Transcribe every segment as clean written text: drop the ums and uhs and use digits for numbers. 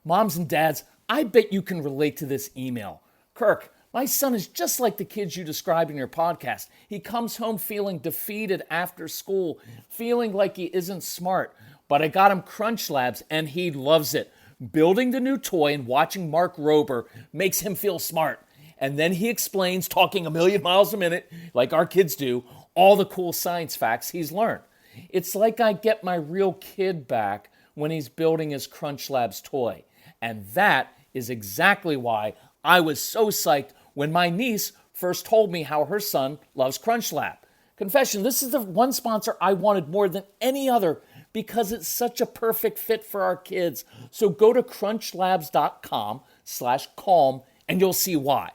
Moms and dads, I bet you can relate to this email. Kirk, my son is just like the kids you described in your podcast. He comes home feeling defeated after school, feeling like he isn't smart. But I got him Crunch Labs and he loves it. Building the new toy and watching Mark Rober makes him feel smart. And then he explains, talking a million miles a minute, like our kids do, all the cool science facts he's learned. It's like I get my real kid back when he's building his Crunch Labs toy. And that is exactly why I was so psyched when my niece first told me how her son loves Crunch Lab. Confession, this is the one sponsor I wanted more than any other because it's such a perfect fit for our kids. So go to crunchlabs.com/calm and you'll see why.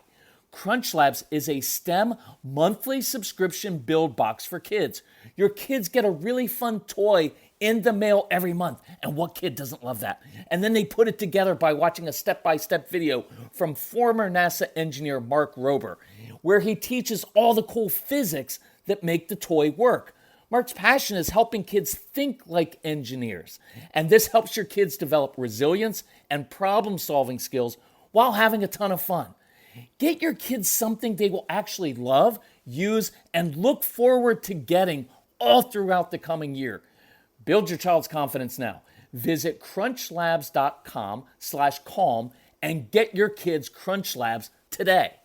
Crunch Labs is a STEM monthly subscription build box for kids. Your kids get a really fun toy in the mail every month. And what kid doesn't love that? And then they put it together by watching a step-by-step video from former NASA engineer Mark Rober, where he teaches all the cool physics that make the toy work. Mark's passion is helping kids think like engineers. And this helps your kids develop resilience and problem-solving skills while having a ton of fun. Get your kids something they will actually love, use, and look forward to getting all throughout the coming year. Build your child's confidence now. Visit crunchlabs.com/calm and get your kids Crunch Labs today.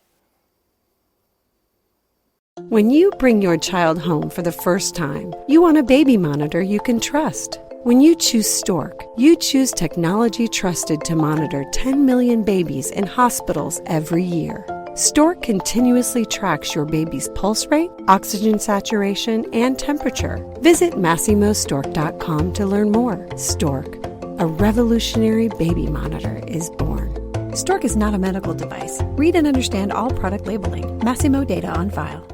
When you bring your child home for the first time, you want a baby monitor you can trust. When you choose Stork, you choose technology trusted to monitor 10 million babies in hospitals every year. Stork continuously tracks your baby's pulse rate, oxygen saturation, and temperature. Visit MassimoStork.com to learn more. Stork, a revolutionary baby monitor, is born. Stork is not a medical device. Read and understand all product labeling. Massimo data on file.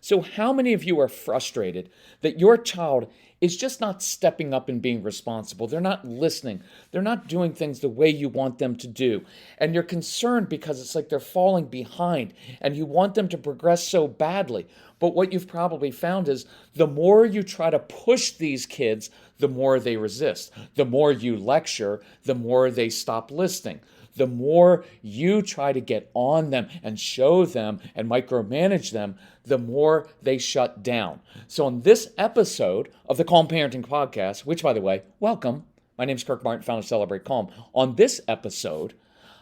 So how many of you are frustrated that your child is just not stepping up and being responsible? They're not listening. They're not doing things the way you want them to do. And you're concerned because it's like they're falling behind and you want them to progress so badly. But what you've probably found is the more you try to push these kids, the more they resist. The more you lecture, the more they stop listening. The more you try to get on them and show them and micromanage them, the more they shut down. So on this episode of the Calm Parenting Podcast, which, by the way, welcome. My name is Kirk Martin, founder of Celebrate Calm. On this episode,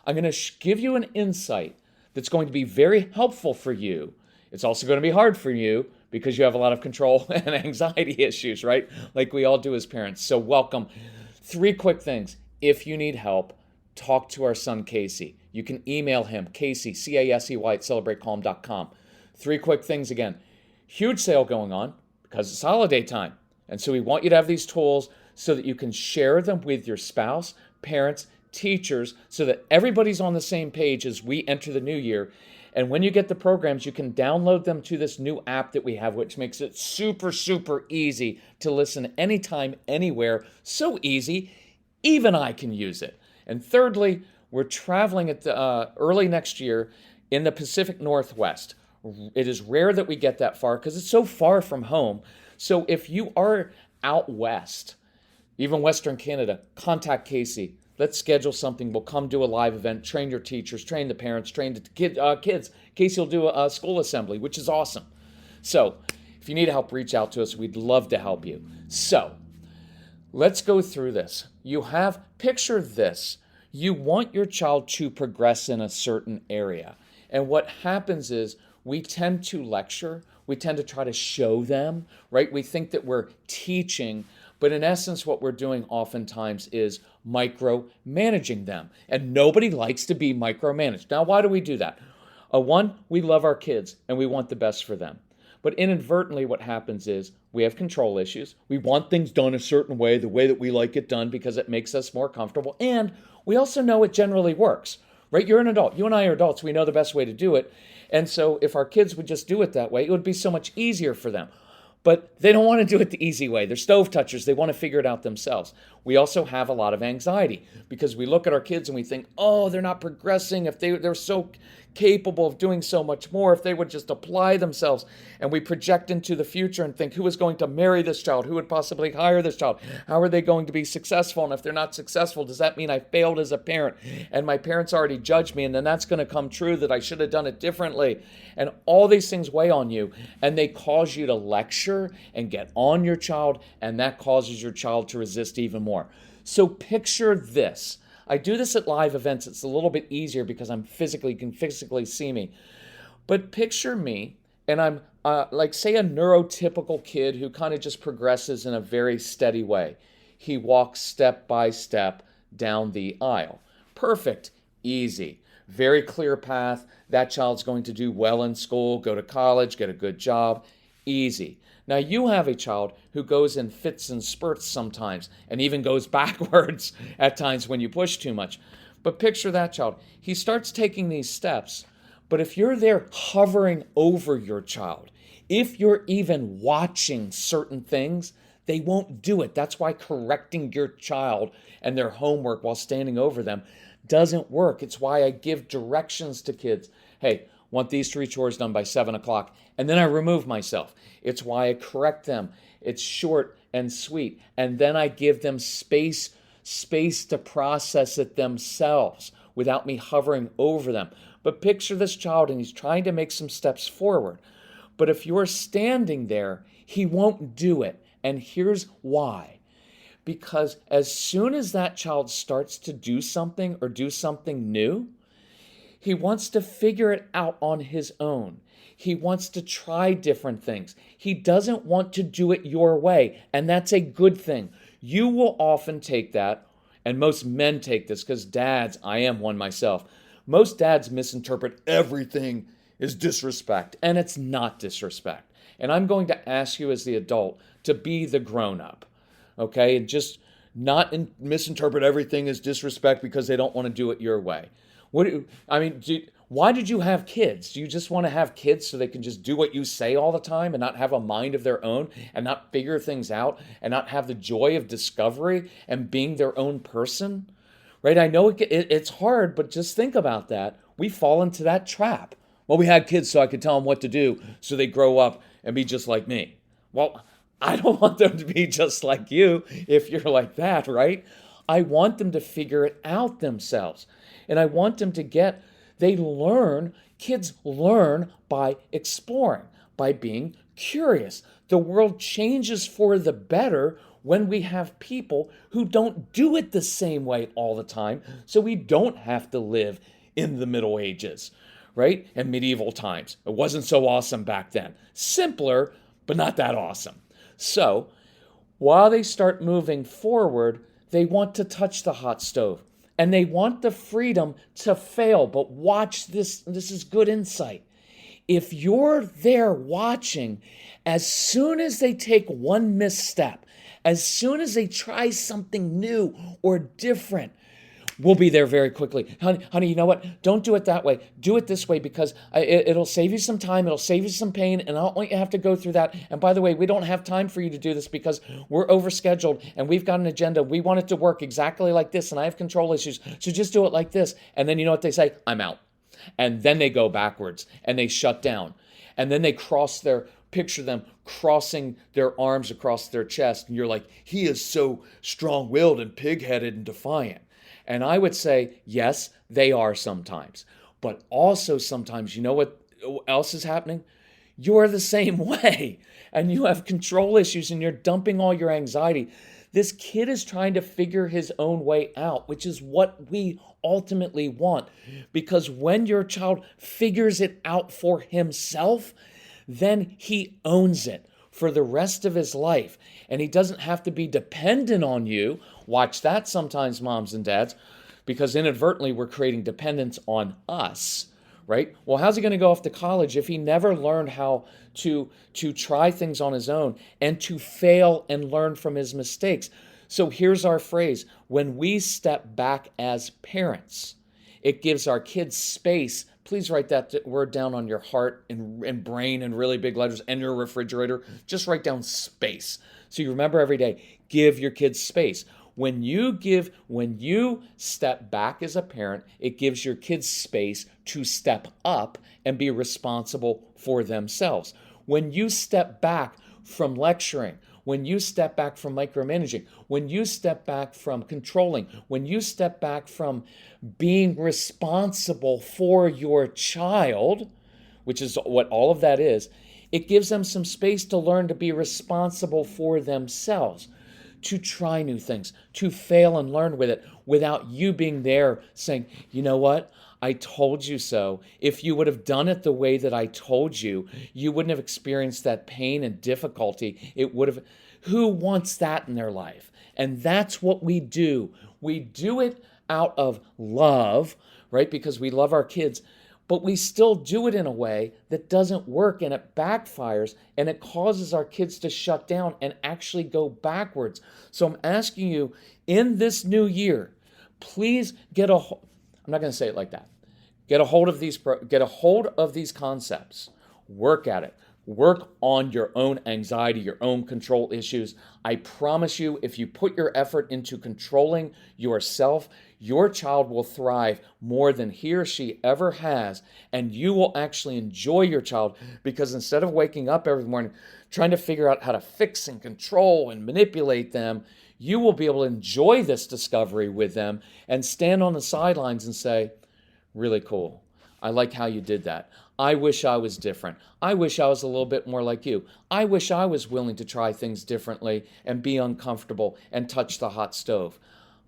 I'm going to give you an insight that's going to be very helpful for you. It's also going to be hard for you because you have a lot of control and anxiety issues, right? Like we all do as parents. So welcome. 3 quick things. If you need help, talk to our son, Casey. You can email him, Casey, Casey, @celebratecalm.com. 3 quick things again. Huge sale going on because it's holiday time. And so we want you to have these tools so that you can share them with your spouse, parents, teachers, so that everybody's on the same page as we enter the new year. And when you get the programs, you can download them to this new app that we have, which makes it super, super easy to listen anytime, anywhere. So easy, even I can use it. And thirdly, we're traveling at the, early next year in the Pacific Northwest. It is rare that we get that far because it's so far from home. So if you are out west, even Western Canada, contact Casey. Let's schedule something. We'll come do a live event, train your teachers, train the parents, train the kids. Casey will do a school assembly, which is awesome. So if you need help, reach out to us. We'd love to help you. So let's go through this. Picture this. You want your child to progress in a certain area. And what happens is we tend to lecture. We tend to try to show them, right? We think that we're teaching, but in essence, what we're doing oftentimes is micromanaging them. And nobody likes to be micromanaged. Now, why do we do that? One, we love our kids and we want the best for them. But inadvertently, what happens is we have control issues. We want things done a certain way, the way that we like it done, because it makes us more comfortable. And we also know it generally works, right? You're an adult. You and I are adults. We know the best way to do it. And so if our kids would just do it that way, it would be so much easier for them. But they don't want to do it the easy way. They're stove touchers. They want to figure it out themselves. We also have a lot of anxiety because we look at our kids and we think, oh, they're not progressing. If they're so capable of doing so much more if they would just apply themselves. And we project into the future and think, who is going to marry this child? Who would possibly hire this child? How are they going to be successful? And if they're not successful, does that mean I failed as a parent? And my parents already judged me, and then that's going to come true that I should have done it differently. And all these things weigh on you, and they cause you to lecture and get on your child, and that causes your child to resist even more. So picture this. I do this at live events. It's a little bit easier because you can physically see me. But picture me, and I'm like, say, a neurotypical kid who kind of just progresses in a very steady way. He walks step by step down the aisle. Perfect, easy, very clear path. That child's going to do well in school, go to college, get a good job, easy. Now you have a child who goes in fits and spurts sometimes and even goes backwards at times when you push too much. But picture that child. He starts taking these steps, but if you're there hovering over your child, if you're even watching certain things, they won't do it. That's why correcting your child and their homework while standing over them doesn't work. It's why I give directions to kids. Hey, want these 3 chores done by 7 o'clock, and then I remove myself. It's why I correct them. It's short and sweet, and then I give them space to process it themselves without me hovering over them. But picture this child, and he's trying to make some steps forward. But if you're standing there, he won't do it, and here's why. Because as soon as that child starts to do something or do something new, he wants to figure it out on his own. He wants to try different things. He doesn't want to do it your way, and that's a good thing. You will often take that, and most men take this, because dads, I am one myself, most dads misinterpret everything as disrespect, and it's not disrespect. And I'm going to ask you as the adult to be the grown-up, okay? And just not misinterpret everything as disrespect because they don't want to do it your way. Why did you have kids? Do you just want to have kids so they can just do what you say all the time and not have a mind of their own and not figure things out and not have the joy of discovery and being their own person? Right? I know it's hard, but just think about that. We fall into that trap. Well, we had kids so I could tell them what to do so they grow up and be just like me. Well, I don't want them to be just like you if you're like that, right? I want them to figure it out themselves. And I want them to kids learn by exploring, by being curious. The world changes for the better when we have people who don't do it the same way all the time, so we don't have to live in the Middle Ages, right? And medieval times. It wasn't so awesome back then. Simpler, but not that awesome. So, while they start moving forward, they want to touch the hot stove. And they want the freedom to fail. But watch this. This is good insight. If you're there watching, as soon as they take one misstep, as soon as they try something new or different, we'll be there very quickly. Honey, you know what? Don't do it that way. Do it this way because it'll save you some time. It'll save you some pain, and I don't want you to have to go through that. And by the way, we don't have time for you to do this because we're overscheduled, and we've got an agenda. We want it to work exactly like this, and I have control issues. So just do it like this. And then you know what they say? I'm out. And then they go backwards, and they shut down. And then they picture them crossing their arms across their chest, and you're like, he is so strong-willed and pig-headed and defiant. And I would say, yes, they are sometimes. But also sometimes, you know what else is happening? You're the same way. And you have control issues and you're dumping all your anxiety. This kid is trying to figure his own way out, which is what we ultimately want. Because when your child figures it out for himself, then he owns it for the rest of his life. And he doesn't have to be dependent on you. Watch that sometimes, moms and dads, because inadvertently we're creating dependence on us, right? Well, how's he going to go off to college if he never learned how to try things on his own and to fail and learn from his mistakes? So here's our phrase. When we step back as parents, it gives our kids space. Please write that word down on your heart and brain in really big letters and your refrigerator. Just write down space. So you remember every day, give your kids space. When you step back as a parent, it gives your kids space to step up and be responsible for themselves. When you step back from lecturing, when you step back from micromanaging, when you step back from controlling, when you step back from being responsible for your child, which is what all of that is, it gives them some space to learn to be responsible for themselves, to try new things, to fail and learn with it without you being there saying, you know what? I told you so. If you would have done it the way that I told you, you wouldn't have experienced that pain and difficulty. It would have. Who wants that in their life? And that's what we do. We do it out of love, right? Because we love our kids, but we still do it in a way that doesn't work, and it backfires, and it causes our kids to shut down and actually go backwards. So I'm asking you, in this new year, please I'm not going to say it like that. Get a hold of these concepts. Work at it. Work on your own anxiety, your own control issues. I promise you, if you put your effort into controlling yourself, your child will thrive more than he or she ever has, and you will actually enjoy your child, because instead of waking up every morning trying to figure out how to fix and control and manipulate them, you will be able to enjoy this discovery with them and stand on the sidelines and say, really cool. I like how you did that. I wish I was different. I wish I was a little bit more like you. I wish I was willing to try things differently and be uncomfortable and touch the hot stove.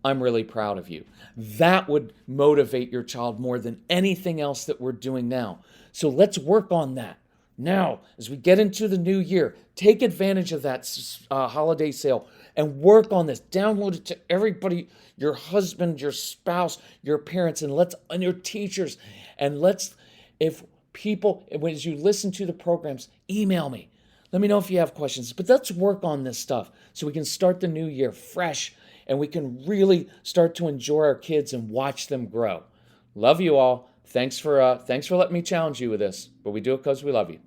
I'm really proud of you. That would motivate your child more than anything else that we're doing now. So let's work on that. Now, as we get into the new year, take advantage of that holiday sale and work on this. Download it to everybody, your husband, your spouse, your parents, and your teachers. And as you listen to the programs, email me. Let me know if you have questions. But let's work on this stuff so we can start the new year fresh, and we can really start to enjoy our kids and watch them grow. Love you all. Thanks for letting me challenge you with this, but we do it because we love you.